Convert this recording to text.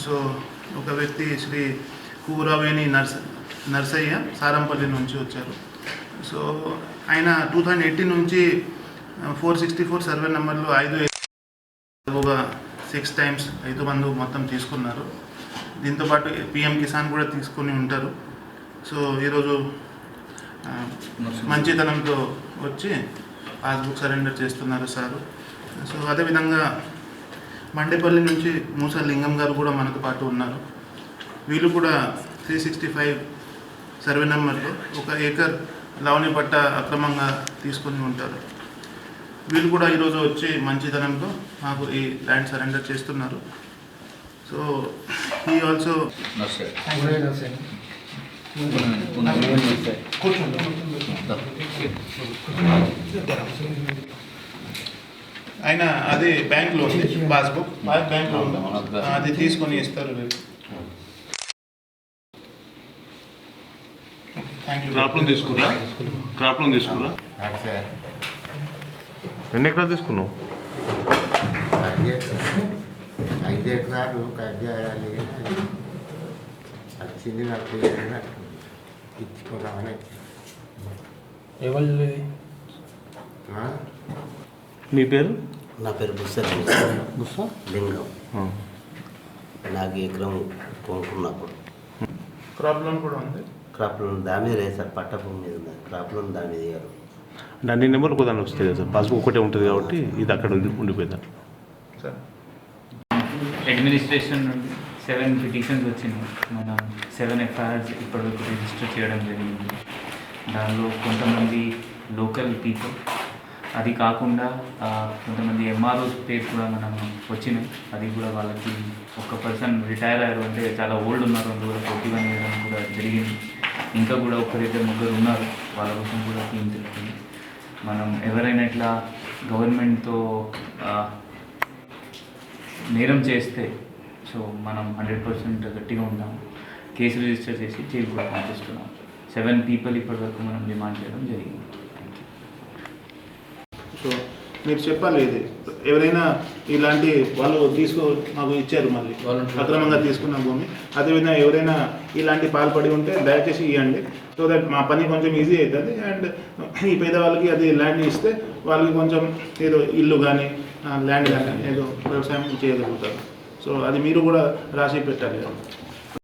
So ఒక వ్యక్తి శ్రీ కూరవేణి నర్సయ్య సారంపల్లి నుంచి వచ్చారు. సో ఆయన 2018 నుంచి 464 సర్వే నెంబర్లు 6 టైమ్స్ 5 మంది మొత్తం తీసుకున్నారు. దీంతోపాటు PM కిసాన్ కూడా తీసుకొని ఉంటారు. సో ఈరోజు మంచితనంతో వచ్చి పాస్బుక్ సరెండర్ చేస్తున్నారు సారు. సో అదేవిధంగా మండేపల్లి నుంచి మూస లింగం గారు కూడా మనతో పాటు ఉన్నారు. వీళ్ళు కూడా 365 సర్వే నెంబర్లో 1 ఏకర్ లావణి పట్ట అక్రమంగా తీసుకొని ఉంటారు. వీళ్ళు కూడా ఈరోజు వచ్చి మంచితనంతో మాకు ఈ ల్యాండ్ సరెండర్ చేస్తున్నారు. సో ఈ ఆల్సో ఆయన అది బ్యాంక్లో ఉంది, పాస్బుక్ బ్యాంక్లో ఉంది, అది తీసుకొని ఇస్తారు. క్రాప్ లోన్ తీసుకురా. ఎన్ని ఎకరాలు తీసుకున్నావు? 5 ఎకరాలు కట్ చేయాలి వచ్చింది నాకు ఇచ్చుకోవాలని. ఎవరు? మీ పేరు? నా పేరు లింగం. నాకు ఎకరం కొనుక్కున్నప్పుడు క్రాప్ లోన్ కూడా ఉంది. క్రాప్ లోన్ దాని మీద లేదు సార్, పట్ట భూమి మీద ఉంది. క్రాప్ లోన్ దాని మీద ఇయ్యారు. అన్ని నెంబర్లు కూడా వస్తుంది కదా సార్, పాస్బుక్ ఒకటే ఉంటుంది కాబట్టి ఇది అక్కడ ఉండిపోయింది సార్. అడ్మినిస్ట్రేషన్ నుండి 7 పిటిషన్స్ వచ్చినాయి. మనం 7 FIRs ఇప్పటివరకు రిజిస్టర్ చేయడం జరిగింది. దానిలో కొంతమంది లోకల్ పీపుల్, అది కాకుండా కొంతమంది MROs పేరు కూడా మనం వచ్చినాయి. అది కూడా వాళ్ళకి ఒక పర్సన్ రిటైర్ అయ్యారు, అంటే చాలా ఓల్డ్ ఉన్నారు, అందులో కూడా 41 వేయడం కూడా జరిగింది. ఇంకా కూడా 1-2 ఉన్నారు, వాళ్ళ కోసం కూడా టీం తెలుస్తుంది. మనం ఎవరైనా ఇట్లా గవర్నమెంట్తో నేరం చేస్తే సో మనం 100% గట్టిగా ఉంటాము. కేసు రిజిస్టర్ చేసి జైలు కూడా పంపిస్తున్నాం. 7 పీపుల్ ఇప్పటివరకు మనం డిమాండ్ చేయడం జరిగింది. సో మీరు చెప్పాలి, ఇది ఎవరైనా ఇలాంటి వాళ్ళు మాకు ఇచ్చారు మళ్ళీ అక్రమంగా తీసుకున్న భూమి, అదేవిధంగా ఎవరైనా ఇలాంటి పాల్పడి ఉంటే దయచేసి ఇవ్వండి. సో దట్ మా పని కొంచెం ఈజీ అవుతుంది. అండ్ ఈ పేదవాళ్ళకి అది ల్యాండ్ ఇస్తే వాళ్ళకి కొంచెం ఏదో ఇల్లు కానీ ల్యాండ్ కానీ ఏదో వ్యవసాయం చేయగలుగుతారు. సో అది మీరు కూడా రాసి పెట్టాలి.